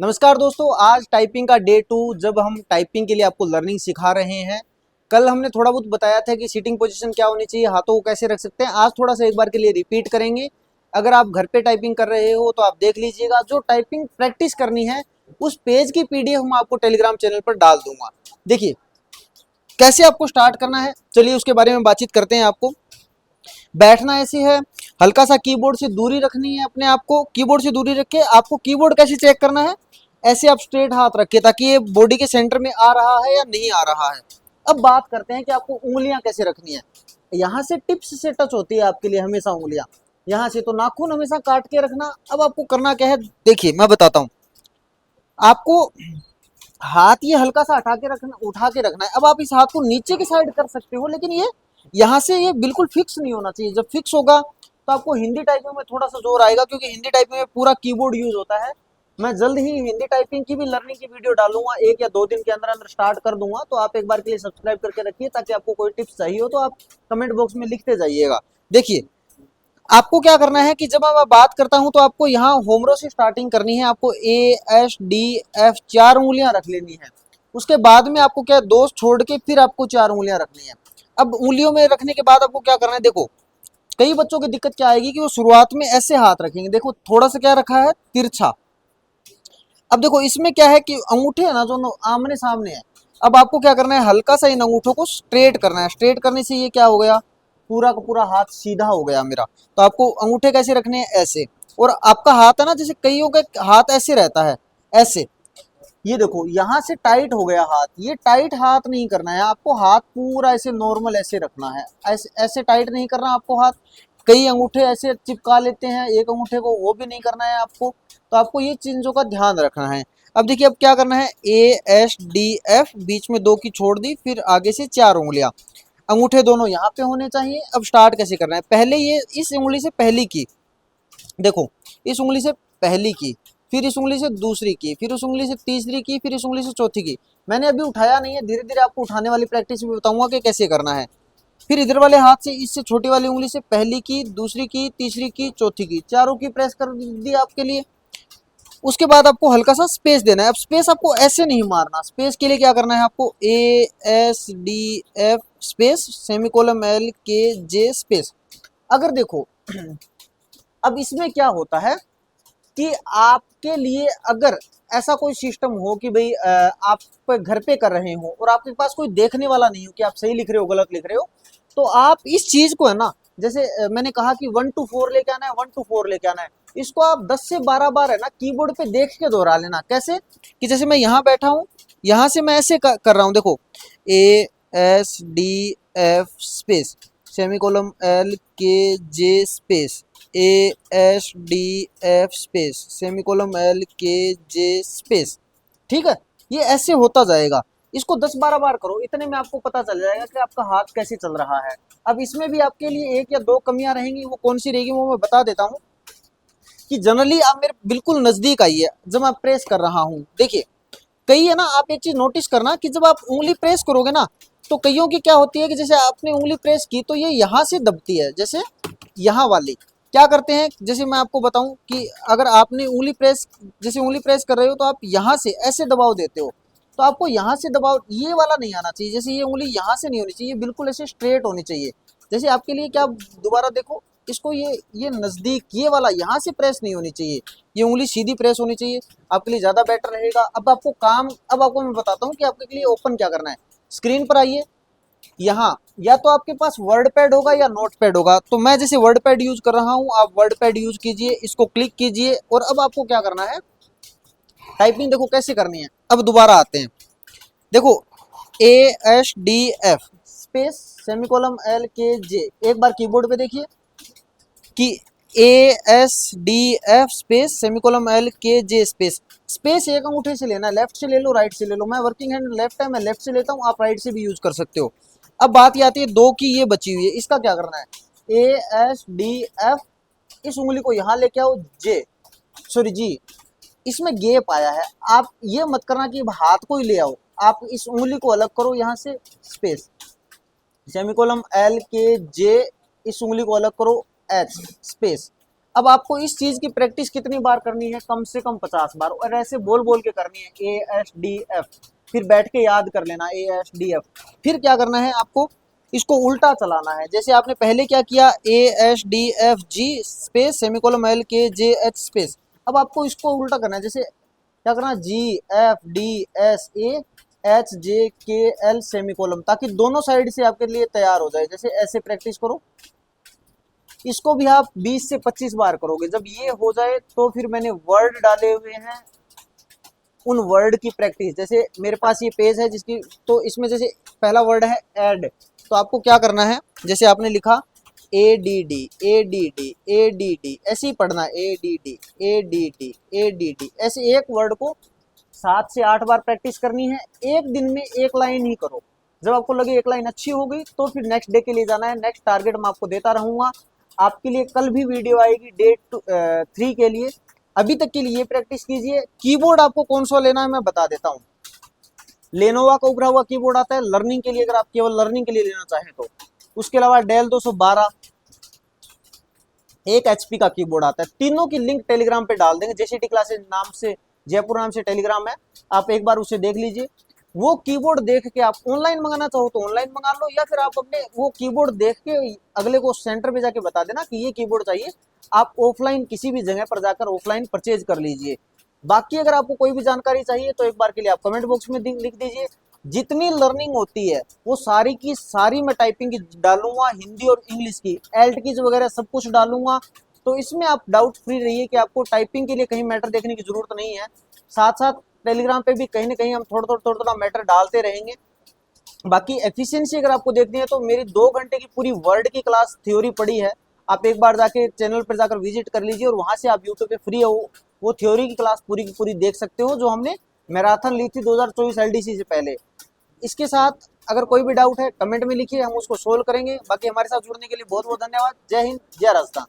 नमस्कार दोस्तों, आज टाइपिंग का डे 2 जब हम टाइपिंग के लिए आपको लर्निंग सिखा रहे हैं। कल हमने थोड़ा बहुत बताया था कि सीटिंग पोजीशन क्या होनी चाहिए, हाथों को कैसे रख सकते हैं। आज थोड़ा सा एक बार के लिए रिपीट करेंगे। अगर आप घर पे टाइपिंग कर रहे हो तो आप देख लीजिएगा। जो टाइपिंग प्रैक्टिस करनी है उस पेज की पीडीएफ मैं आपको टेलीग्राम चैनल पर डाल दूंगा। देखिए कैसे आपको स्टार्ट करना है, चलिए उसके बारे में बातचीत करते हैं। आपको बैठना ऐसे है, हल्का सा कीबोर्ड से दूरी रखनी है। अपने आप को कीबोर्ड से दूरी रख के आपको कीबोर्ड कैसे चेक करना है, ऐसे आप स्ट्रेट हाथ रखिए ताकि ये बॉडी के सेंटर में आ रहा है या नहीं आ रहा है। अब बात करते हैं कि आपको उंगलियां कैसे रखनी है। यहाँ से टिप्स से टच होती है आपके लिए हमेशा उंगलियां, यहाँ से तो नाखून हमेशा काट के रखना। अब आपको करना क्या है, देखिए मैं बताता हूँ आपको। हाथ ये हल्का सा हटा के रखना, उठा के रखना है। अब आप इस हाथ को नीचे की साइड कर सकते हो, लेकिन ये यहाँ से ये बिल्कुल फिक्स नहीं होना चाहिए। जब फिक्स होगा तो आपको हिंदी टाइपिंग में थोड़ा सा जोर आएगा, क्योंकि हिंदी टाइपिंग में पूरा कीबोर्ड यूज होता है। मैं जल्द ही हिंदी टाइपिंग की भी लर्निंग की वीडियो डालूंगा, 1 या 2 दिन के अंदर अंदर स्टार्ट कर दूंगा। तो आप एक बार के लिए सब्सक्राइब करके रखिए, ताकि आपको कोई टिप्स चाहिए हो तो आप कमेंट बॉक्स में लिखते जाइएगा। देखिए आपको क्या करना है कि जब मैं बात करता हूं तो आपको यहाँ होमरो से स्टार्टिंग करनी है। आपको A, S, D, F 4 उंगलियां रख लेनी है। उसके बाद में आपको क्या, दो छोड़ के फिर आपको 4 उंगलियां रखनी है। अब उंगलियों में रखने के बाद आपको क्या करना है, देखो कई बच्चों की दिक्कत क्या आएगी कि वो शुरुआत में ऐसे हाथ रखेंगे। देखो थोड़ा सा क्या रखा है, तिरछा। अब देखो इसमें क्या है कि अंगूठे है ना, जो आमने सामने है। अब आपको क्या करना है, हल्का सा इन अंगूठों को स्ट्रेट करना है। स्ट्रेट करने से ये क्या हो गया, पूरा का पूरा हाथ सीधा हो गया मेरा। तो आपको अंगूठे कैसे रखने हैं, ऐसे। और आपका हाथ है ना, जैसे कईयों का हाथ ऐसे रहता है, ऐसे। ये देखो यहाँ से टाइट हो गया हाथ, ये टाइट हाथ नहीं करना है आपको। हाथ पूरा ऐसे नॉर्मल ऐसे रखना है, ऐसे ऐसे टाइट नहीं करना आपको हाथ। कई अंगूठे ऐसे चिपका लेते हैं एक अंगूठे को, वो भी नहीं करना है आपको। तो आपको ये चीजों का ध्यान रखना है। अब देखिए अब क्या करना है, A, S, D, F बीच में 2 की छोड़ दी, फिर आगे से 4 उंगलियां। अंगूठे दोनों यहाँ पे होने चाहिए। अब स्टार्ट कैसे करना है, पहले ये इस उंगली से पहली की, देखो इस उंगली से पहली की, फिर इस उंगली से दूसरी की, फिर उस उंगली से तीसरी की, फिर इस उंगली से चौथी की। मैंने अभी उठाया नहीं है, धीरे धीरे आपको उठाने वाली प्रैक्टिस भी बताऊंगा कि कैसे करना है। फिर इधर वाले हाथ से इससे छोटी वाली उंगली से पहली की, दूसरी की, तीसरी की, चौथी की, चारों की प्रेस कर दी आपके लिए। उसके बाद आपको हल्का सा स्पेस देना है। अब स्पेस आपको ऐसे नहीं मारना। स्पेस के लिए क्या करना है आपको, A, S, D, F space, semicolon L, K, J space. अगर देखो अब इसमें क्या होता है कि आपके लिए अगर ऐसा कोई सिस्टम हो कि भाई आप घर पे कर रहे हो और आपके पास कोई देखने वाला नहीं हो कि आप सही लिख रहे हो गलत लिख रहे हो, तो आप इस चीज को है ना, जैसे मैंने कहा कि 1 to 4 लेके आना है, 1 to 4 लेके आना है। इसको आप 10 से 12 बार है ना कीबोर्ड पे देख के दोहरा लेना। कैसे कि जैसे मैं यहाँ बैठा हूँ, यहाँ से मैं ऐसे कर रहा हूँ, देखो A, S, D, F space, semicolon L, K, J space, A, S, D, F space, semicolon L, K, J space. ठीक है, ये ऐसे होता जाएगा। इसको 10-12 बार करो, इतने में आपको पता चल जाएगा कि आपका हाथ कैसे चल रहा है। अब इसमें भी आपके लिए 1 या 2 कमियां रहेंगी, वो कौन सी रहेगी वो मैं बता देता हूँ। कि जनरली आप मेरे बिल्कुल नजदीक आइए जब मैं प्रेस कर रहा हूँ। देखिए कई है ना, आप एक चीज नोटिस करना कि जब आप उंगली प्रेस करोगे ना, तो कईयों की क्या होती है कि जैसे आपने उंगली प्रेस की तो ये यहाँ से दबती है, जैसे यहाँ वाली। क्या करते हैं, जैसे मैं आपको बताऊं कि अगर आपने उंगली प्रेस, जैसे उंगली प्रेस कर रहे हो तो आप यहाँ से ऐसे दबाव देते हो, तो आपको यहाँ से दबाव ये वाला नहीं आना चाहिए। जैसे ये उंगली यहाँ से नहीं होनी चाहिए, बिल्कुल ऐसे स्ट्रेट होनी चाहिए। जैसे आपके लिए क्या, दोबारा देखो इसको, ये नजदीक ये वाला यहाँ से प्रेस नहीं होनी चाहिए, ये उंगली सीधी प्रेस होनी चाहिए। आपके लिए ज्यादा बेटर रहेगा। अब आपको काम, अब आपको मैं बताता हूँ कि आपके लिए ओपन क्या करना है। स्क्रीन पर आइए, यहाँ या तो आपके पास वर्ड पैड होगा या नोट पैड होगा। तो मैं जैसे वर्ड पैड यूज कर रहा हूँ, आप वर्ड पैड यूज कीजिए, इसको क्लिक कीजिए। और अब आपको क्या करना है, टाइपिंग देखो कैसे करनी है। अब दोबारा आते हैं, देखो A, S, D, F space, semicolon L, K, J। एक बार कीबोर्ड पे देखिए कि A, S, D, F space, semicolon L, K, J space. Space एक अंगूठे से लेना, लेफ्ट से ले लो राइट से ले लो। मैं वर्किंग हैंड लेफ्ट है, मैं लेफ्ट से लेता हूँ, आप राइट से भी यूज कर सकते हो। अब बात ये आती है 2 की, ये बची हुई है, इसका क्या करना है, A, S, D, F इस उंगली को यहाँ लेके आओ, J सॉरी G, इसमें गैप आया है। आप ये मत करना कि हाथ को ही ले आओ, आप इस उंगली को अलग करो यहाँ से, space, semicolon L, K, J इस उंगली को अलग करो, H स्पेस। अब आपको इस चीज की प्रैक्टिस कितनी बार करनी है, कम से कम 50 बार, और ऐसे बोल बोल के करनी है ASDF, फिर बैठ के याद कर लेना ASDF। फिर क्या करना है आपको, इसको उल्टा चलाना है। जैसे आपने पहले क्या किया, ASDFG space semicolon LKJH space, अब आपको इसको उल्टा करना है। जैसे क्या करना, GFDSAHJKL सेमीकोलन, ताकि दोनों साइड से आपके लिए तैयार हो जाए। जैसे ऐसे प्रैक्टिस करो, इसको भी आप 20 से 25 बार करोगे। जब ये हो जाए तो फिर मैंने वर्ड डाले हुए हैं, उन वर्ड की प्रैक्टिस। जैसे मेरे पास ये पेज है जिसकी, तो इसमें जैसे पहला वर्ड है एड, तो आपको क्या करना है, जैसे आपने लिखा ADD ADD ADD, ऐसे ही पढ़ना ADD ADD ADD, ऐसे एक वर्ड को 7 से 8 बार प्रैक्टिस करनी है। एक दिन में एक लाइन ही करो। जब आपको लगे एक लाइन अच्छी हो गई तो फिर नेक्स्ट डे के लिए जाना है। नेक्स्ट टारगेट मैं आपको देता रहूंगा। आपके लिए कल भी वीडियो आएगी डे 3 के लिए। अभी तक के लिए ये प्रैक्टिस कीजिए। कीबोर्ड आपको कौन सा लेना है मैं बता देता हूँ। लेनोवा का उभरा हुआ कीबोर्ड आता है लर्निंग के लिए, अगर आप केवल लर्निंग के लिए लेना चाहें तो। उसके अलावा डेल 212, एक HP का कीबोर्ड आता है। तीनों की लिंक टेलीग्राम पे डाल देंगे, JCT क्लासेस नाम से, जयपुर नाम से टेलीग्राम है, आप एक बार उसे देख लीजिए। वो कीबोर्ड देख के आप ऑनलाइन मंगाना चाहो तो ऑनलाइन मंगा लो, या फिर आप अपने वो कीबोर्ड देख के अगले को सेंटर पे जाके बता देना कि ये कीबोर्ड चाहिए। आप ऑफलाइन किसी भी जगह पर जाकर ऑफलाइन परचेज कर लीजिए। बाकी अगर आपको कोई भी जानकारी चाहिए तो एक बार के लिए आप कमेंट बॉक्स में लिख दीजिए। जितनी लर्निंग होती है वो सारी की सारी मैं टाइपिंग की डालूंगा, हिंदी और इंग्लिश की, एल्ट कीज वगैरह सब कुछ डालूंगा। तो इसमें आप डाउट फ्री रहिए कि आपको टाइपिंग के लिए कहीं मैटर देखने की जरूरत नहीं है। साथ साथ टेलीग्राम पे भी कहीं ना कहीं हम थोड़ा मैटर डालते रहेंगे। बाकी एफिशिएंसी अगर आपको देखनी है तो मेरी 2 घंटे की पूरी वर्ड की क्लास थ्योरी पड़ी है। आप एक बार जाके चैनल पर जाकर विजिट कर लीजिए, और वहां से आप यूट्यूब पे फ्री हो वो थ्योरी की क्लास पूरी की पूरी देख सकते हो, जो हमने मैराथन ली थी 2024 LDC से पहले। इसके साथ अगर कोई भी डाउट है कमेंट में लिखिए, हम उसको सोल्व करेंगे। बाकी हमारे साथ जुड़ने के लिए बहुत बहुत धन्यवाद। जय हिंद, जय राजस्थान।